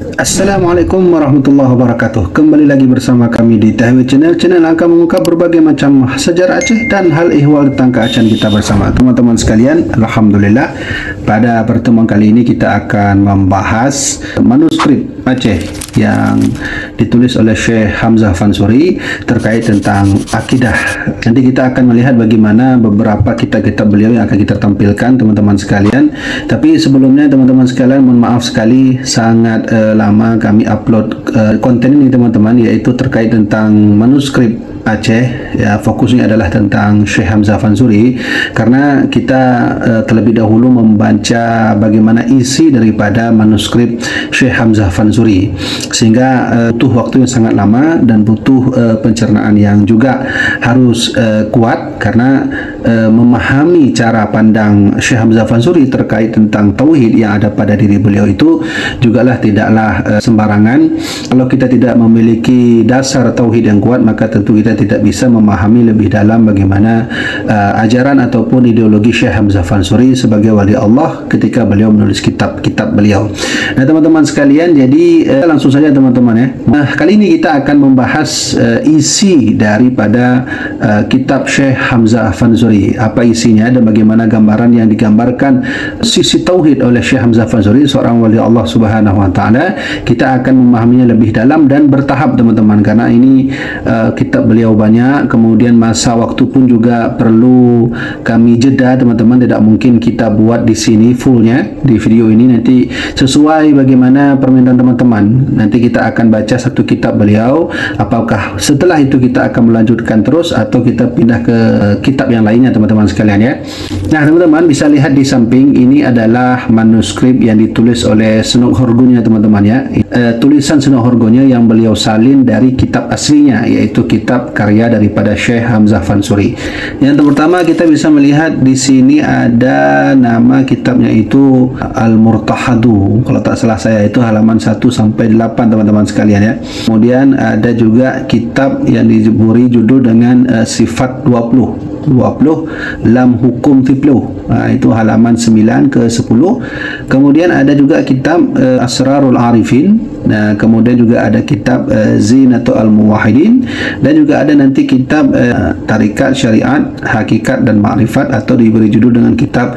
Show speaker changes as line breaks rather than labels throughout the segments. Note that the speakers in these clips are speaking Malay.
Assalamualaikum warahmatullahi wabarakatuh. Kembali lagi bersama kami di Tahwid Channel. Channel akan mengungkap berbagai macam sejarah Aceh dan hal ihwal tentang keacehen kita bersama teman-teman sekalian. Alhamdulillah, pada pertemuan kali ini kita akan membahas manuskrip Aceh yang ditulis oleh Syekh Hamzah Fansuri terkait tentang akidah. Nanti kita akan melihat bagaimana beberapa kitab-kitab beliau yang akan kita tampilkan teman-teman sekalian. Tapi sebelumnya teman-teman sekalian, mohon maaf sekali sangat lama kami upload konten ini teman-teman, yaitu terkait tentang manuskrip Aceh. Ya, fokusnya adalah tentang Syekh Hamzah Fansuri karena kita terlebih dahulu membaca bagaimana isi daripada manuskrip Syekh Hamzah Fansuri, sehingga butuh waktu yang sangat lama dan butuh pencernaan yang juga harus kuat, karena memahami cara pandang Syekh Hamzah Fansuri terkait tentang tauhid yang ada pada diri beliau itu jugalah tidaklah sembarangan. Kalau kita tidak memiliki dasar tauhid yang kuat, maka tentu kita tidak bisa memahami lebih dalam bagaimana ajaran ataupun ideologi Syekh Hamzah Fansuri sebagai wali Allah ketika beliau menulis kitab-kitab beliau. Nah teman-teman sekalian, jadi langsung saja teman-teman ya. Nah, kali ini kita akan membahas isi daripada kitab Syekh Hamzah Fansuri. Apa isinya dan bagaimana gambaran yang digambarkan sisi tauhid oleh Syekh Hamzah Fansuri, seorang wali Allah Subhanahu wa taala. Kita akan memahaminya lebih dalam dan bertahap teman-teman, karena ini kitab beliau banyak, kemudian masa waktu pun juga perlu kami jeda teman-teman. Tidak mungkin kita buat di sini fullnya di video ini, nanti sesuai bagaimana permintaan teman-teman. Nanti kita akan baca satu kitab beliau, apakah setelah itu kita akan melanjutkan terus atau kita pindah ke kitab yang lainnya teman-teman sekalian ya. Nah teman-teman bisa lihat di samping ini adalah manuskrip yang ditulis oleh Senok Horgonya teman-teman ya. Tulisan Senok Horgonya yang beliau salin dari kitab aslinya, yaitu kitab karya daripada Syekh Hamzah Fansuri. Yang pertama kita bisa melihat di sini ada nama kitabnya itu Al-Murtahadu. Kalau tak salah saya itu halaman 1 sampai 8 teman-teman sekalian ya. Kemudian ada juga kitab yang diberi judul dengan Sifat 20 Lam Hukum Tipluh. Itu halaman 9 ke 10. Kemudian ada juga kitab Asrarul Arifin. Nah, kemudian juga ada kitab Zinatul Al-Muwahhidin, dan juga ada nanti kitab Tarikat Syariat, Hakikat dan Ma'rifat, atau diberi judul dengan kitab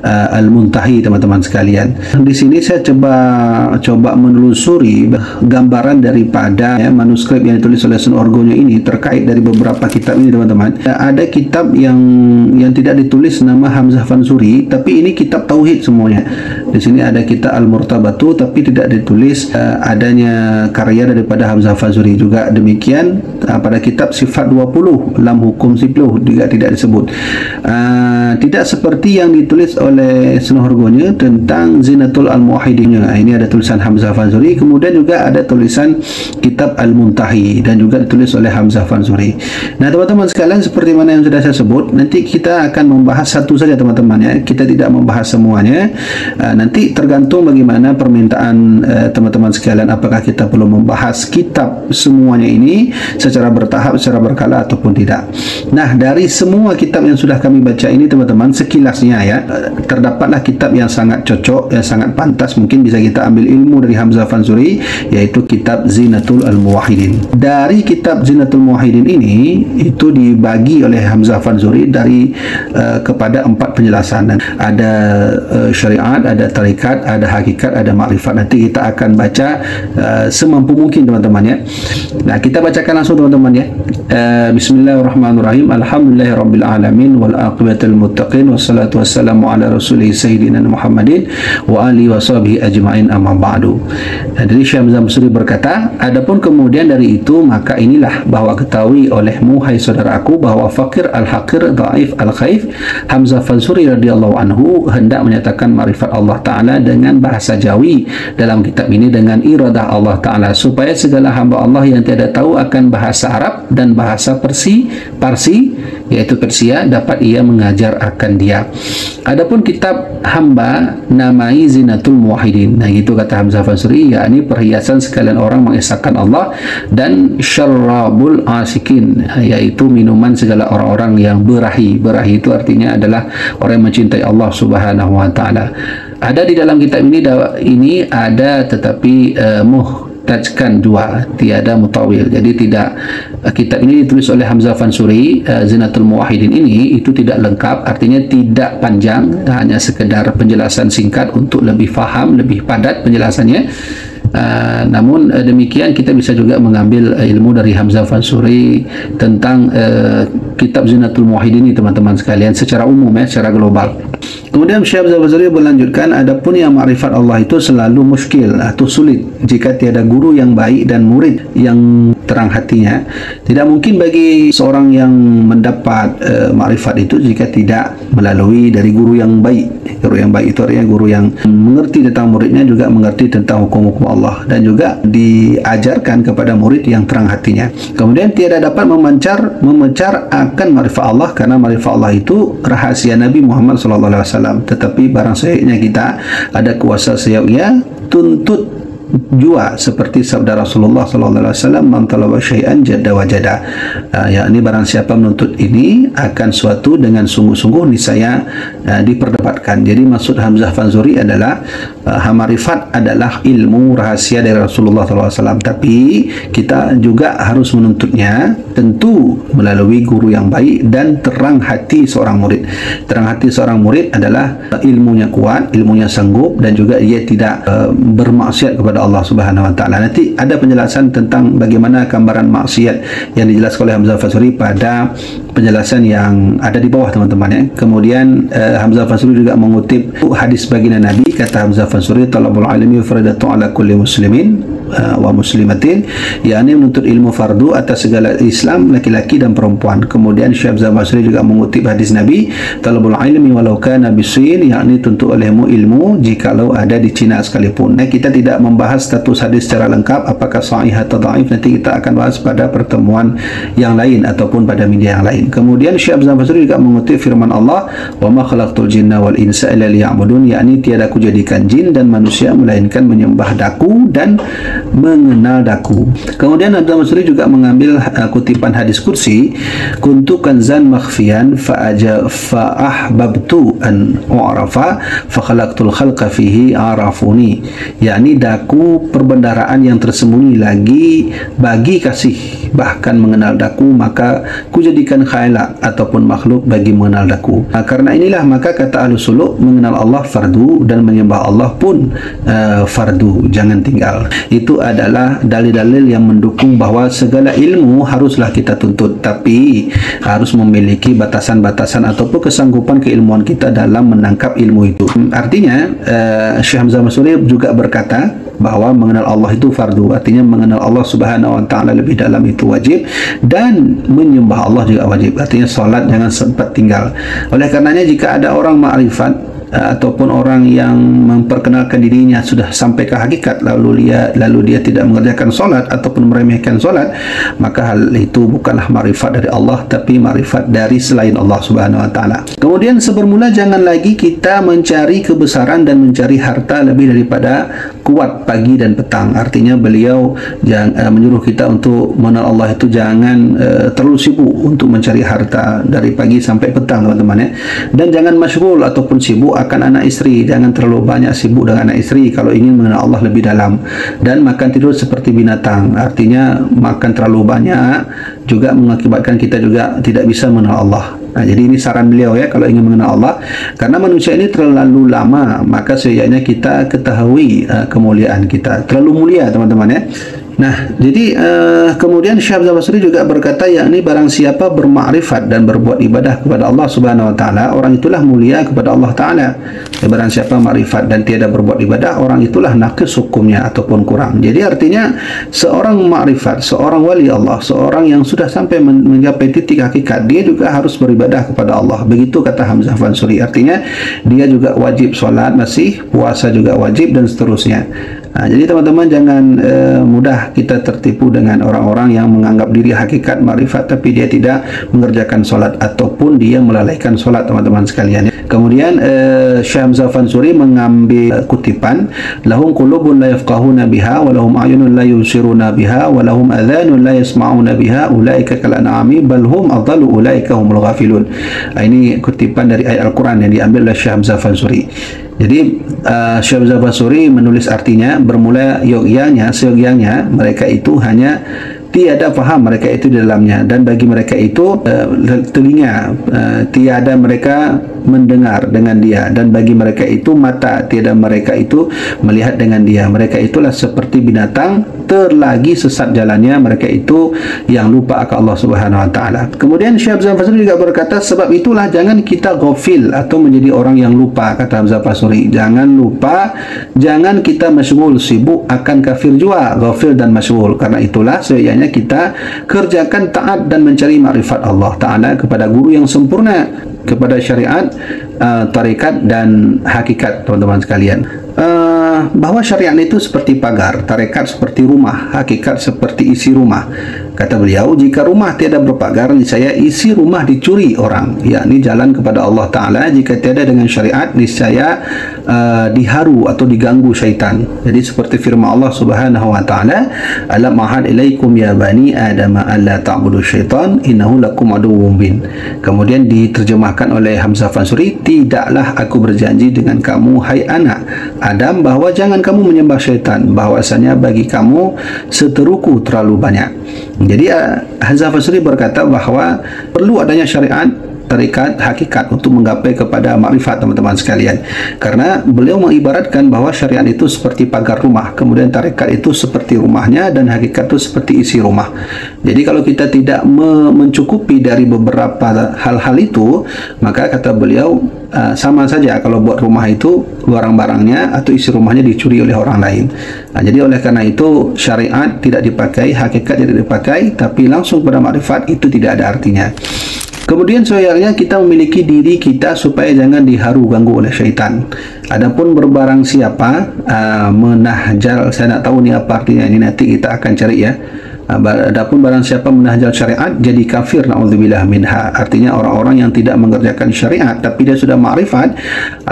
Al-Muntahi teman-teman sekalian. Di sini saya coba menelusuri gambaran daripada manuskrip yang ditulis oleh Senok Horgonya ini terkait dari beberapa kitab ini teman-teman. Ada kitab yang tidak ditulis nama Hamzah Fansuri, tapi ini kitab tauhid semuanya. Di sini ada kitab Al-Murtabatu, tapi tidak ditulis adanya karya daripada Hamzah Fansuri. Juga demikian pada kitab Sifat 20 Lam Hukum Tipluh juga tidak disebut. Tidak seperti yang ditulis oleh Senok Horgonya tentang Zinatul Al-Muwahhidin. Ini ada tulisan Hamzah Fansuri, kemudian juga ada tulisan kitab Al-Muntahi dan juga ditulis oleh Hamzah Fansuri. Nah teman-teman sekalian, seperti mana yang sudah saya sebut, nanti kita akan membahas satu saja teman-teman ya. Kita tidak membahas semuanya. Nanti tergantung bagaimana permintaan teman-teman sekalian, apakah kita perlu membahas kitab semuanya ini secara bertahap, secara berkala ataupun tidak. Nah, dari semua kitab yang sudah kami baca ini teman-teman, sekilasnya ya, terdapatlah kitab yang sangat cocok, yang sangat pantas, mungkin bisa kita ambil ilmu dari Hamzah Fansuri, yaitu kitab Zinatul Al-Muwahhidin. Dari kitab Zinatul Muwahhidin ini itu dibagi oleh Hamzah Fansuri dari kepada 4 penjelasan. Ada syariat, ada tarikat, ada hakikat, ada ma'rifat. Nanti kita akan baca semampu mungkin teman-teman ya. Nah, kita bacakan langsung teman-teman ya. Bismillahirrahmanirrahim. Alhamdulillahirabbil alamin wal aqibatul muttaqin wassalatu wassalamu ala rasulih sayyidina Muhammadin wa alihi washabihi ajmain, amma ba'du. Dari Syekh Hamzah Fansuri berkata, adapun kemudian dari itu, maka inilah bahwa ketahui olehmu hai saudaraku bahwa fakir al-haqir dhaif al-khaif Hamzah Fansuri radhiyallahu anhu hendak menyatakan ma'rifat Allah Ta'ala dengan bahasa Jawi dalam kitab ini dengan iradah Allah Ta'ala, supaya segala hamba Allah yang tiada tahu akan bahasa Arab dan bahasa Parsi, yaitu Persia, dapat ia mengajar akan dia. Adapun kitab hamba namai Zinatul Muwahhidin. Nah, itu kata Hamzah Fansuri, yakni perhiasan sekalian orang mengesahkan Allah, dan syarrabul asikin, yaitu minuman segala orang-orang yang berahi. Berahi itu artinya adalah orang yang mencintai Allah Subhanahu wa taala. Ada di dalam kitab ini ada, tetapi muhtajkan jua, tiada mutawil. Jadi tidak, kitab ini ditulis oleh Hamzah Fansuri, Zinatul Muwahhidin ini itu tidak lengkap, artinya tidak panjang, hanya sekedar penjelasan singkat untuk lebih faham, lebih padat penjelasannya. Namun demikian kita bisa juga mengambil ilmu dari Hamzah Fansuri tentang kitab Zinatul Muwahhidin ini, teman-teman sekalian, secara umum ya, secara global. Kemudian Syekh Hamzah Fansuri melanjutkan, adapun yang ma'rifat Allah itu selalu muskil atau sulit jika tiada guru yang baik dan murid yang terang hatinya. Tidak mungkin bagi seorang yang mendapat ma'rifat itu jika tidak melalui dari guru yang baik. Guru yang baik itu artinya guru yang mengerti tentang muridnya, juga mengerti tentang hukum-hukum Allah, dan juga diajarkan kepada murid yang terang hatinya. Kemudian tiada dapat memecar akan ma'rifat Allah, karena ma'rifat Allah itu rahasia Nabi Muhammad SAW. Tetapi barang sayapnya kita ada kuasa sayapnya, tuntut jua seperti sabda Rasulullah sallallahu alaihi wasallam, man talaba syai'an jadda wajada, yakni barang siapa menuntut ini akan suatu dengan sungguh-sungguh niscaya diperdebatkan. Jadi maksud Hamzah Fansuri adalah ma'rifat adalah ilmu rahasia dari Rasulullah sallallahu alaihi wasallam, tapi kita juga harus menuntutnya tentu melalui guru yang baik dan terang hati seorang murid. Terang hati seorang murid adalah ilmunya kuat, ilmunya sanggup, dan juga ia tidak bermaksiat kepada Allah Subhanahu wa taala. Nanti ada penjelasan tentang bagaimana gambaran maksiat yang dijelaskan oleh Hamzah Fansuri pada penjelasan yang ada di bawah, teman-teman ya. Kemudian Hamzah Fansuri juga mengutip hadis baginda Nabi, kata Hamzah Fansuri, talabul ilmi faridatu ala kulli muslimin wa muslimatin, yakni menuntut ilmu fardu atas segala Islam, laki-laki dan perempuan. Kemudian Syekh Hamzah Fansuri juga mengutip hadis Nabi, talabul ilmi walau kana bisin, yakni tuntut olehmu ilmu jikalau ada di Cina sekalipun. Nah, kita tidak membahas status hadis secara lengkap, apakah sahih atau dhaif, nanti kita akan bahas pada pertemuan yang lain ataupun pada media yang lain. Kemudian Syekh Hamzah Fansuri juga mengutip firman Allah, wa ma khalaqtul jinna wal insa illa liya'budun, yakni tiada aku jadikan jin dan manusia melainkan menyembah daku dan mengenal daku. Kemudian Hamzah Fansuri juga mengambil kutipan hadis kursi, kuntu kanzan makhfiyan fa ahbabtu an u'rafa fa khalaqtul khalqa fihi arafuni, yakni daku perbendaraan yang tersembunyi lagi bagi kasih, bahkan mengenal daku maka ku jadikan khalaq ataupun makhluk bagi mengenal daku. Karena inilah maka kata ahlu suluk, mengenal Allah fardu dan menyembah Allah pun fardu, jangan tinggal. Itu adalah dalil-dalil yang mendukung bahawa segala ilmu haruslah kita tuntut, tapi harus memiliki batasan-batasan ataupun kesanggupan keilmuan kita dalam menangkap ilmu itu. Artinya Syekh Hamzah Fansuri juga berkata bahawa mengenal Allah itu fardu, artinya mengenal Allah Subhanahu wa taala lebih dalam itu wajib, dan menyembah Allah juga wajib, artinya solat jangan sempat tinggal. Oleh karenanya jika ada orang ma'rifat ataupun orang yang memperkenalkan dirinya sudah sampai ke hakikat, lalu dia tidak mengerjakan solat ataupun meremehkan solat, maka hal itu bukanlah ma'rifat dari Allah, tapi ma'rifat dari selain Allah Subhanahu wa taala. Kemudian sebermula jangan lagi kita mencari kebesaran dan mencari harta lebih daripada kuat pagi dan petang. Artinya beliau menyuruh kita untuk mengenal Allah itu jangan terlalu sibuk untuk mencari harta dari pagi sampai petang, teman-teman ya. Dan jangan masyghul ataupun sibuk akan anak istri, jangan terlalu banyak sibuk dengan anak istri kalau ingin mengenal Allah lebih dalam. Dan makan tidur seperti binatang, artinya makan terlalu banyak juga mengakibatkan kita juga tidak bisa mengenal Allah. Nah, jadi ini saran beliau ya, kalau ingin mengenal Allah, karena manusia ini terlalu lama, maka seyogyanya kita ketahui kemuliaan kita terlalu mulia, teman-teman ya. Nah, jadi kemudian Syekh Hamzah Fansuri juga berkata, yakni barang siapa bermakrifat dan berbuat ibadah kepada Allah Subhanahu wa taala, orang itulah mulia kepada Allah taala. Barang siapa makrifat dan tiada berbuat ibadah, orang itulah naqis hukumnya ataupun kurang. Jadi artinya seorang makrifat, seorang wali Allah, seorang yang sudah sampai mencapai titik hakikat, dia juga harus beribadah kepada Allah. Begitu kata Hamzah Fansuri. Artinya dia juga wajib solat, masih puasa juga wajib, dan seterusnya. Nah, jadi teman-teman jangan mudah kita tertipu dengan orang-orang yang menganggap diri hakikat makrifat tapi dia tidak mengerjakan solat ataupun dia melalaikan solat, teman-teman sekalian. Kemudian Syekh Hamzah Fansuri mengambil kutipan, lahum qulubun la yafqahuna biha wa lahum a'yunun la yubsiruna biha wa lahum adhanun la yasma'una biha ulaika kal an'ami bal hum adallu ulaika humul ghafilun. Ini kutipan dari ayat Al-Quran yang diambil oleh Syekh Hamzah Fansuri. Jadi Syekh Hamzah Basuri menulis artinya bermula seyogyanya mereka itu hanya tiada faham mereka itu di dalamnya, dan bagi mereka itu telinga tiada mereka mendengar dengan dia, dan bagi mereka itu mata tiada mereka itu melihat dengan dia. Mereka itulah seperti binatang terlagi sesat jalannya, mereka itu yang lupa akan Allah Subhanahu wa taala. Kemudian Syekh Hamzah Basuri juga berkata, sebab itulah jangan kita ghafil atau menjadi orang yang lupa. Kata Hamzah Basuri, jangan lupa, jangan kita masyghul, sibuk akan kafir jua, ghafil dan masyghul. Karena itulah seyogyanya kita kerjakan taat dan mencari makrifat Allah Ta'ala kepada guru yang sempurna, kepada syariat, tarekat dan hakikat. Teman-teman sekalian, bahawa syariat itu seperti pagar, tarekat seperti rumah, hakikat seperti isi rumah. Kata beliau, jika rumah tiada berpagar, niscaya isi rumah dicuri orang, yakni jalan kepada Allah Ta'ala. Jika tiada dengan syariat, niscaya diharu atau diganggu syaitan. Jadi seperti firman Allah Subhanahu wa taala, alam ahad ilaikum ya bani adam alla ta'budu syaitan innahu lakum aduwwum mubin. Kemudian diterjemahkan oleh Hamzah Basuri, tidaklah aku berjanji dengan kamu hai anak Adam bahawa jangan kamu menyembah syaitan, bahwasanya bagi kamu seteruku terlalu banyak. Jadi Hamzah Basuri berkata bahawa perlu adanya syariat, tarekat, hakikat untuk menggapai kepada makrifat, teman-teman sekalian. Karena beliau mengibaratkan bahawa syariat itu seperti pagar rumah, kemudian tarekat itu seperti rumahnya, dan hakikat itu seperti isi rumah. Jadi kalau kita tidak mencukupi dari beberapa hal-hal itu, maka kata beliau sama saja kalau buat rumah itu barang-barangnya atau isi rumahnya dicuri oleh orang lain. Jadi oleh karena itu syariat tidak dipakai, hakikat tidak dipakai, tapi langsung kepada makrifat itu tidak ada artinya. Kemudian seyogyanya kita memiliki diri kita supaya jangan diharu ganggu oleh syaitan. Adapun berbarang siapa menahjal, saya nak tahu ni apa artinya, ini nanti kita akan cari ya. Adapun barang siapa menahjal syariat jadi kafir, naudzubillah minha. Artinya orang-orang yang tidak mengerjakan syariat tapi dia sudah makrifat,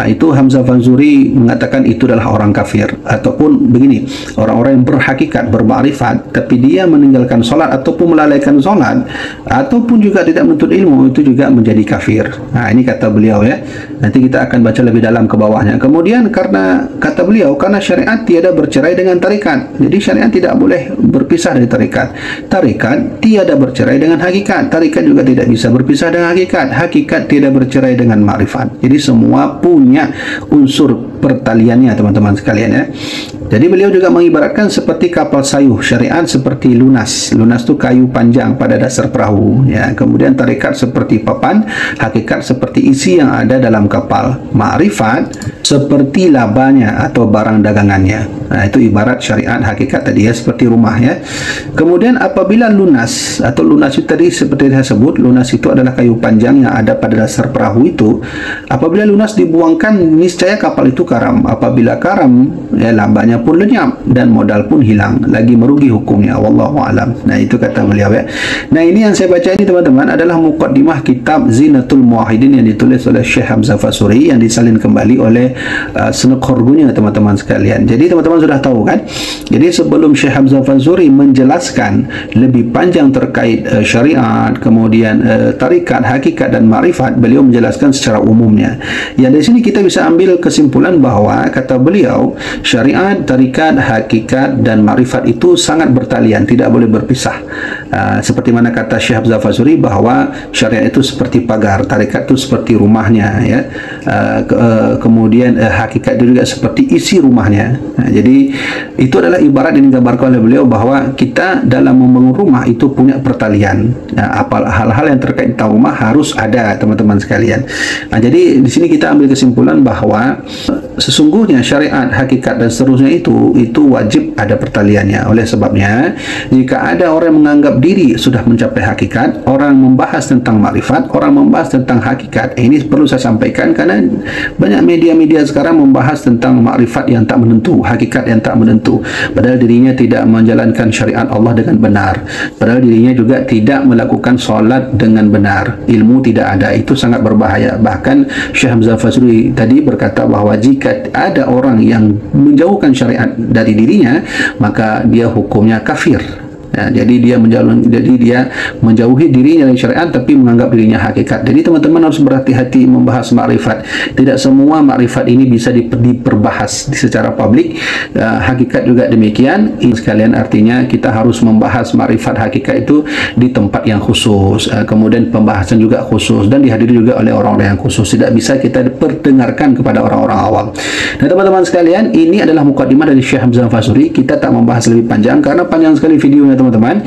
itu Hamzah Basuri mengatakan itu adalah orang kafir. Ataupun begini, orang-orang yang berhakikat, bermakrifat tapi dia meninggalkan solat ataupun melalaikan solat ataupun juga tidak menuntut ilmu, itu juga menjadi kafir. Ini kata beliau ya. Nanti kita akan baca lebih dalam ke bawahnya. Kemudian karena kata beliau, karena syariat tiada bercerai dengan tarekat. Jadi syariat tidak boleh berpisah dari tarekat. Tarekat tiada bercerai dengan hakikat, tarekat juga tidak bisa berpisah dengan hakikat, hakikat tiada bercerai dengan makrifat. Jadi semua punya unsur pertaliannya, teman-teman sekalian ya. Jadi beliau juga mengibaratkan seperti kapal sayuh, syariat seperti lunas. Lunas itu kayu panjang pada dasar perahu ya. Kemudian tarekat seperti papan, hakikat seperti isi yang ada dalam kapal, makrifat seperti labanya atau barang dagangannya. Itu ibarat syariat, hakikat tadi ya, seperti rumah ya. Kemudian apabila lunas, atau lunas itu tadi seperti saya sebut, lunas itu adalah kayu panjang yang ada pada dasar perahu itu. Apabila lunas dibuangkan, niscaya kapal itu karam. Apabila karam, ya labanya pun lenyap dan modal pun hilang, lagi merugi hukumnya. Wallahu alam. Nah, itu kata beliau ya. Nah, ini yang saya baca ini teman-teman adalah muqaddimah kitab Zinatul Muwahhidin yang ditulis oleh Syekh Hamzah Basuri, yang disalin kembali oleh Senuk Khorgunya, teman-teman sekalian. Jadi teman-teman sudah tahu kan. Jadi sebelum Syekh Hamzah Basuri menjelaskan lebih panjang terkait syariat, kemudian tarikat, hakikat dan makrifat, beliau menjelaskan secara umumnya. Yang dari sini kita bisa ambil kesimpulan bahwa kata beliau syariat, tarikat, hakikat dan makrifat itu sangat bertalian, tidak boleh berpisah. Seperti mana kata Syekh Hamzah Basuri bahwa syariat itu seperti pagar, tarikat itu seperti rumahnya ya. Kemudian hakikat itu juga seperti isi rumahnya. Jadi itu adalah ibarat yang digambarkan oleh beliau bahwa kita dalam membangun rumah itu punya pertalian. Apa hal-hal yang terkait tentang rumah harus ada, teman-teman sekalian. Jadi di sini kita ambil kesimpulan bahwa sesungguhnya syariat, hakikat dan seterusnya itu wajib ada pertaliannya. Oleh sebabnya, jika ada orang yang menganggap diri sudah mencapai hakikat, orang membahas tentang makrifat, orang membahas tentang hakikat, ini perlu saya sampaikan karena banyak media-media sekarang membahas tentang makrifat yang tak menentu, hakikat yang tak menentu, padahal dirinya tidak menjalankan syariat Allah dengan benar, padahal dirinya juga tidak melakukan solat dengan benar, ilmu tidak ada. Itu sangat berbahaya. Bahkan Syekh Hamzah Basuri tadi berkata bahawa jika ada orang yang menjauhkan syariat dari dirinya, maka dia hukumnya kafir. Jadi dia menjauhi dirinya dari syariat tapi menganggap dirinya hakikat. Jadi teman-teman harus berhati-hati membahas makrifat. Tidak semua makrifat ini bisa diperbahas secara publik. Hakikat juga demikian. Ini sekalian artinya kita harus membahas makrifat hakikat itu di tempat yang khusus, kemudian pembahasan juga khusus dan dihadiri juga oleh orang-orang yang khusus. Tidak bisa kita perdengarkan kepada orang-orang awam. Nah teman-teman sekalian, ini adalah mukadimah dari Syekh Hamzah Al-Fansuri. Kita tak membahas lebih panjang karena panjang sekali videonya teman-teman.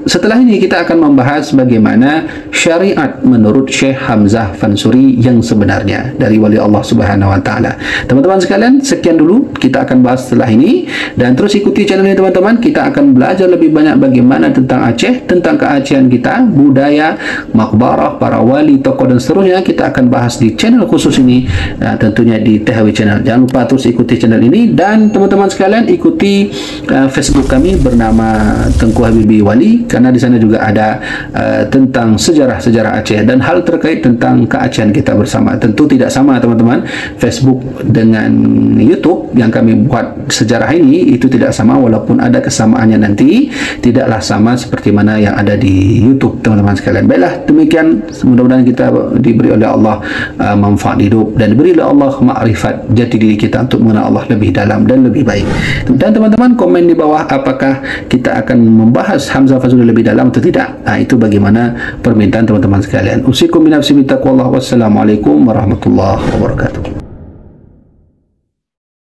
Setelah ini kita akan membahas bagaimana syariat menurut Syekh Hamzah Fansuri yang sebenarnya dari wali Allah Subhanahu wa taala. Teman-teman sekalian, sekian dulu kita akan bahas setelah ini, dan terus ikuti channel ini teman-teman. Kita akan belajar lebih banyak bagaimana tentang Aceh, tentang keacehan kita, budaya, makbarah, para wali, tokoh dan seterusnya. Kita akan bahas di channel khusus ini, tentunya di THW Channel. Jangan lupa terus ikuti channel ini, dan teman-teman sekalian ikuti Facebook kami bernama Tengku Habibi Wali, karena di sana juga ada tentang sejarah-sejarah Aceh dan hal terkait tentang keacehan kita bersama. Tentu tidak sama teman-teman, Facebook dengan YouTube yang kami buat sejarah ini itu tidak sama, walaupun ada kesamaannya nanti tidaklah sama seperti mana yang ada di YouTube teman-teman sekalian. Baiklah, demikian, mudah-mudahan kita diberi oleh Allah manfaat hidup dan diberi oleh Allah makrifat jati diri kita untuk mengenal Allah lebih dalam dan lebih baik. Dan teman-teman komen di bawah apakah kita akan membahas Hamzah Fansuri lebih dalam atau tidak. Itu bagaimana permintaan teman-teman sekalian. Usikum binafsi bittaqwallah. Wassalamualaikum warahmatullahi wabarakatuh.